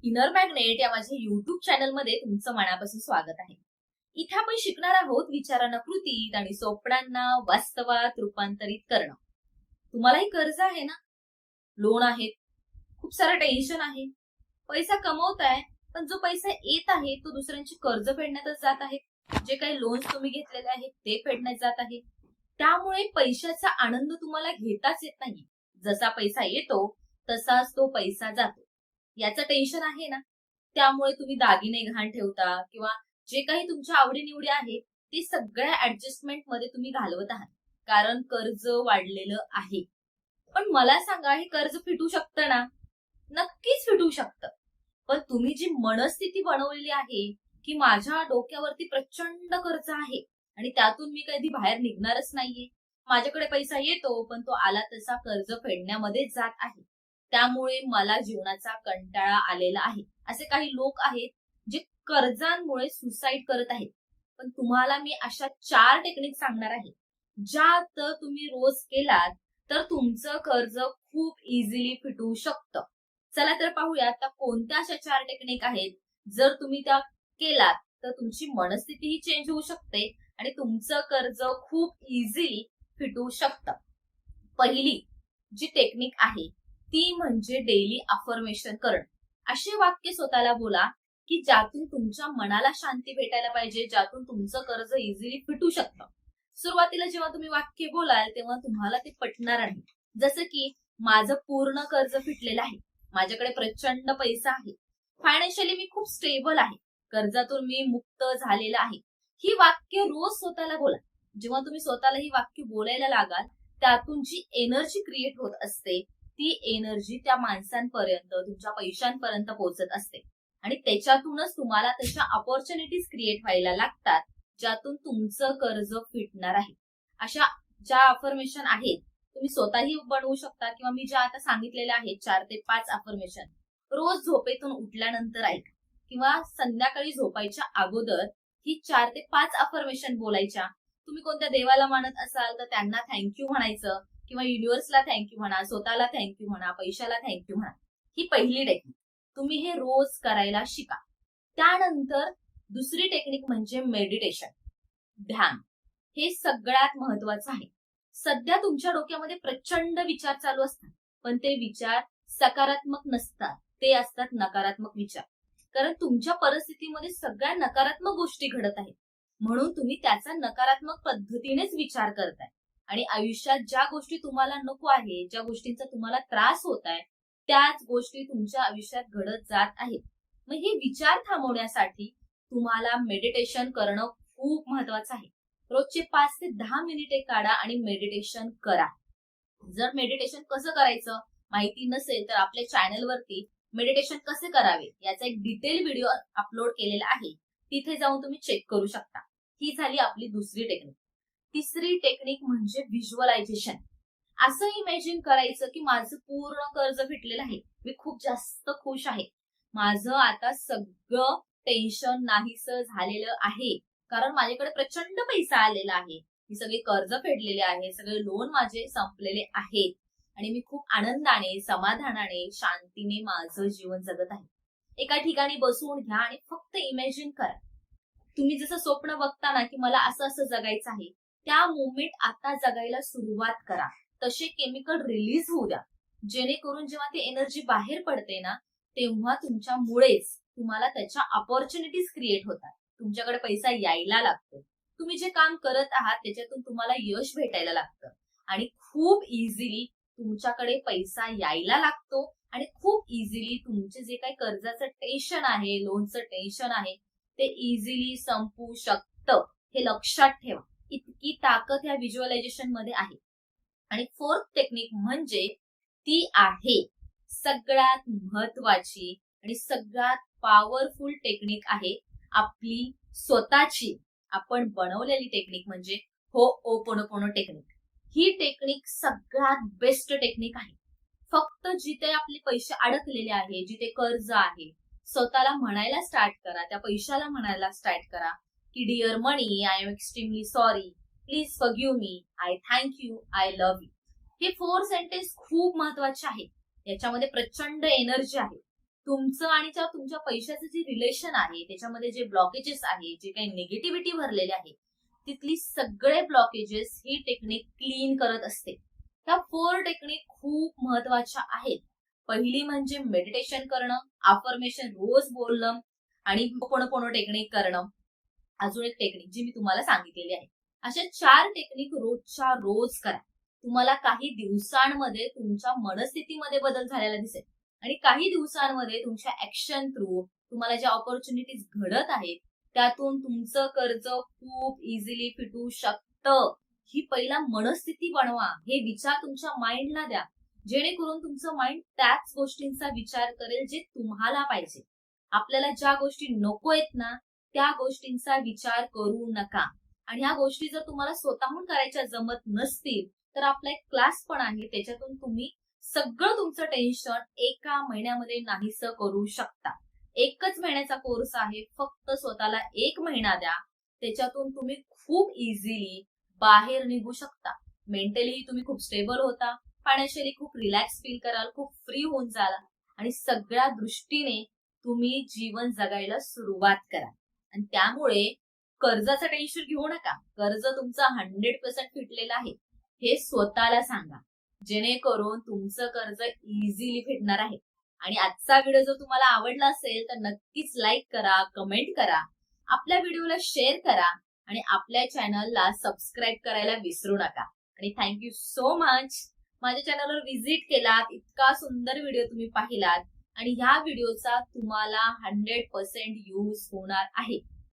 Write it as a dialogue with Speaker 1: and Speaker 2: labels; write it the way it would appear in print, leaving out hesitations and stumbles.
Speaker 1: Inner magnet या माझ्या YouTube चॅनलमध्ये तुमचं मनापासून स्वागत आहे. इथे आपण शिकणार आहोत विचारांना कृतीत आणि स्वप्नांना वास्तवात रूपांतरित करणं. तुम्हालाही कर्ज आहे ना, लोन आहेत, खूप सारं टेन्शन आहे, पैसा कमवताय, पण जो पैसा येत आहे तो दुसऱ्यांची कर्ज फेडण्यातच जात आहे. जे काही लोन्स तुम्ही घेतलेले आहेत ते फेडण्यात जात आहे. त्यामुळे पैशाचा आनंद तुम्हाला घेताच येत नाही. जसा पैसा येतो तसाच तो पैसा जातो. याचं टेन्शन आहे ना, त्यामुळे तुम्ही दागिने गहाण ठेवता किंवा जे काही तुमच्या आवडीनिवडी आहे ते सगळ्या ऍडजस्टमेंट मध्ये तुम्ही घालवत आहात, कारण कर्ज वाढलेलं आहे. पण मला सांगा, हे कर्ज फिटू शकतं ना? नक्कीच फिटू शकतं. पण तुम्ही जी मनस्थिती बनवलेली आहे की माझ्या डोक्यावरती प्रचंड कर्ज आहे आणि त्यातून मी कधी बाहेर निघणारच नाहीये, माझ्याकडे पैसा येतो पण तो आला तसा कर्ज फेडण्यामध्येच जात आहे, त्यामुळे मला जीवनाचा कंटाळा आलेला आहे, असे काही लोक आहेत जे कर्जांमुळे सुसाईड करत आहेत. पण तुम्हाला मी अशा 4 टेक्निक सांगणार आहे, ज्या तर तुम्ही रोज केलात तर तुमचं कर्ज खूप इझिली फिटू शकतं. चला तर पाहूया आता कोणत्या अशा 4 टेक्निक आहेत. जर तुम्ही त्या केलात तर तुमची मनस्थितीही चेंज होऊ शकते आणि तुमचं कर्ज खूप इझिली फिटू शकतं. पहिली जी टेक्निक आहे ती म्हणजे डेली अफर्मेशन करणं. असे वाक्य स्वतःला बोला की ज्यातून तुमच्या मनाला शांती भेटायला पाहिजे, ज्यातून तुमचं कर्ज इझिली फिटू शकतं. सुरुवातीला जेव्हा तुम्ही वाक्य बोलाल तेव्हा तुम्हाला ते पटणार नाही. जसं की माझं पूर्ण कर्ज फिटलेलं आहे, माझ्याकडे प्रचंड पैसा आहे, फायनान्शियली मी खूप स्टेबल आहे, कर्जातून मी मुक्त झालेला आहे. ही वाक्य रोज स्वतःला बोला. जेव्हा तुम्ही स्वतःला ही वाक्य बोलायला लागाल त्यातून जी एनर्जी क्रिएट होत असते ती एनर्जी त्या माणसांपर्यंत, तुमच्या पैशांपर्यंत पोहोचत असते आणि त्याच्यातूनच तुम्हाला तशा ऑपॉर्च्युनिटीज क्रिएट व्हायला लागतात, ज्यातून तुमचं कर्ज फिटणार आहे. अशा ज्या अफर्मेशन आहेत तुम्ही स्वतःही बनवू शकता किंवा मी ज्या आता सांगितलेल्या आहेत 4 ते 5 अफर्मेशन रोज झोपेतून उठल्यानंतर ऐका किंवा संध्याकाळी झोपायच्या अगोदर ही 4 ते 5 अफर्मेशन बोलायच्या. तुम्ही कोणत्या देवाला मानत असाल तर त्यांना थँक्यू म्हणायचं किंवा युनिव्हर्सला थँक्यू म्हणा, स्वतःला थँक्यू म्हणा, पैशाला थँक्यू म्हणा. ही पहिली टेक्निक. तुम्ही हे रोज करायला शिका. त्यानंतर दुसरी टेक्निक म्हणजे मेडिटेशन, ध्यान. हे सगळ्यात महत्वाचं आहे. सध्या तुमच्या डोक्यामध्ये प्रचंड विचार चालू असतात, पण ते विचार सकारात्मक नसतात, ते असतात नकारात्मक विचार. कारण तुमच्या परिस्थितीमध्ये सगळ्या नकारात्मक गोष्टी घडत आहेत, म्हणून तुम्ही त्याचा नकारात्मक पद्धतीनेच विचार करताय आणि आयुष्यात ज्या गोष्टी तुम्हाला नको आहे, ज्या गोष्टींचा तुम्हाला त्रास होत आहे, त्याच गोष्टी तुमच्या आयुष्यात घडत जात आहेत. मग हे विचार थांबवण्यासाठी तुम्हाला मेडिटेशन करणं खूप महत्वाचं आहे. रोजचे 5 ते 10 मिनिटे काढा आणि मेडिटेशन करा. जर मेडिटेशन कसं करायचं माहिती नसेल तर आपल्या चॅनलवरती मेडिटेशन कसे करावे याचा एक डिटेल व्हिडिओ अपलोड केलेला आहे, तिथे जाऊन तुम्ही चेक करू शकता. ही झाली आपली दुसरी टेक्निक. तिसरी टेक्निक म्हणजे व्हिज्युअलायझेशन. असं इमॅजिन करायचं की माझं पूर्ण कर्ज फिटलेलं आहे, मी खूप जास्त खुश आहे, माझं आता सगळं टेन्शन नाहीसं झालेलं आहे, कारण माझ्याकडे प्रचंड पैसा आलेला आहे, मी सगळे कर्ज फेडलेले आहे, सगळे लोन माझे संपलेले आहेत आणि मी खूप आनंदाने, समाधानाने, शांतीने माझं जीवन जगत आहे. एका ठिकाणी बसून घ्या आणि फक्त इमॅजिन करा. तुम्ही जसं स्वप्न बघता ना की मला असं असं जगायचं आहे, त्या मोमेंट आता जगायला सुरुवात करा. तसे केमिकल रिलीज होऊ द्या, जेणेकरून जेव्हा ती एनर्जी बाहेर पडते ना तेव्हा तुमच्यामुळेच तुम्हाला त्याच्या ऑपॉर्च्युनिटीज क्रिएट होतात, तुमच्याकडे पैसा यायला लागतो, तुम्ही जे काम करत आहात त्याच्यातून तुम्हाला यश भेटायला लागतं आणि खूप इझिली तुमच्याकडे पैसा यायला लागतो आणि खूप इझिली तुमचे जे काही कर्जाचं टेन्शन आहे, लोनचं टेन्शन आहे ते इझिली संपू शकतं. हे लक्षात ठेवा. इतकी ताकद ह्या व्हिज्युअलायझेशन मध्ये आहे. आणि फोर्थ टेक्निक म्हणजे ती आहे सगळ्यात महत्वाची आणि सगळ्यात पॉवरफुल टेक्निक आहे आपली स्वतःची आपण बनवलेली टेक्निक म्हणजे होओपोनोपोनो टेक्निक. ही टेक्निक सगळ्यात बेस्ट टेक्निक आहे. फक्त जिथे आपले पैसे अडकलेले आहे, जिथे कर्ज आहे, स्वतःला म्हणायला स्टार्ट करा, त्या पैशाला म्हणायला स्टार्ट करा की dear Mani, I am extremely sorry, please forgive me, I thank you, I love you. हे 4 सेंटेन्स खूप महत्वाचे आहेत. याच्यामध्ये प्रचंड एनर्जी आहे. तुमचं आणि तुमच्या पैशाचं जे रिलेशन आहे त्याच्यामध्ये जे ब्लॉकेजेस आहे, जे काही निगेटिव्हिटी भरलेले आहे, तिथली सगळे ब्लॉकेजेस ही टेक्निक क्लीन करत असते. ह्या 4 टेक्निक खूप महत्वाच्या आहेत. पहिली म्हणजे मेडिटेशन करणं, अफर्मेशन रोज बोलणं आणि होपोनोपोनो टेक्निक करणं. अजून एक टेक्निक जी मी तुम्हाला सांगितलेली आहे. अशा 4 टेक्निक रोजच्या रोज करा. तुम्हाला काही दिवसांमध्ये तुमच्या मनस्थितीमध्ये बदल झालेला दिसेल आणि काही दिवसांमध्ये तुमच्या ऍक्शन थ्रू तुम्हाला ज्या ऑपॉर्च्युनिटीज घडत आहेत त्यातून तुमचं कर्ज खूप इझिली फिटू शकतं. ही पहिला मनस्थिती बनवा. हे विचार तुमच्या माइंडला द्या, जेणेकरून तुमचं माइंड त्याच गोष्टींचा विचार करेल जे तुम्हाला पाहिजे. आपल्याला ज्या गोष्टी नको आहेत ना त्या गोष्टींचा विचार करू नका. आणि ह्या गोष्टी जर तुम्हाला स्वतःहून करायच्या जमत नसतील तर आपला एक क्लास पण आहे, त्याच्यातून तुम्ही सगळं तुमचं टेन्शन एका महिन्यामध्ये नाहीसं करू शकता. 1च महिन्याचा कोर्स आहे. फक्त स्वतःला 1 महिना द्या. त्याच्यातून तुम्ही खूप इझिली बाहेर निघू शकता. मेंटली तुम्ही खूप स्टेबल होता, फायनान्शियली खूप रिलॅक्स फील कराल, खूप फ्री होऊन जाल आणि सगळ्या दृष्टीने तुम्ही जीवन जगायला सुरुवात करा. आणि त्यामुळे कर्जाचं टेन्शन घेऊ नका. कर्ज तुमचं 100% फिटलेलं आहे हे स्वतःला सांगा, जेणेकरून तुमचं कर्ज इझिली फिटणार आहे. आणि आजचा व्हिडिओ जर तुम्हाला आवडला असेल तर नक्कीच लाईक करा, कमेंट करा, आपल्या व्हिडिओला शेअर करा आणि आपल्या चॅनलला सबस्क्राईब करायला विसरू नका. आणि थँक्यू सो मच. माझ्या चॅनलवर व्हिजिट केलात, इतका सुंदर व्हिडिओ तुम्ही पाहिलात आणि ह्या व्हिडिओचा तुम्हाला 100% यूज होणार आहे.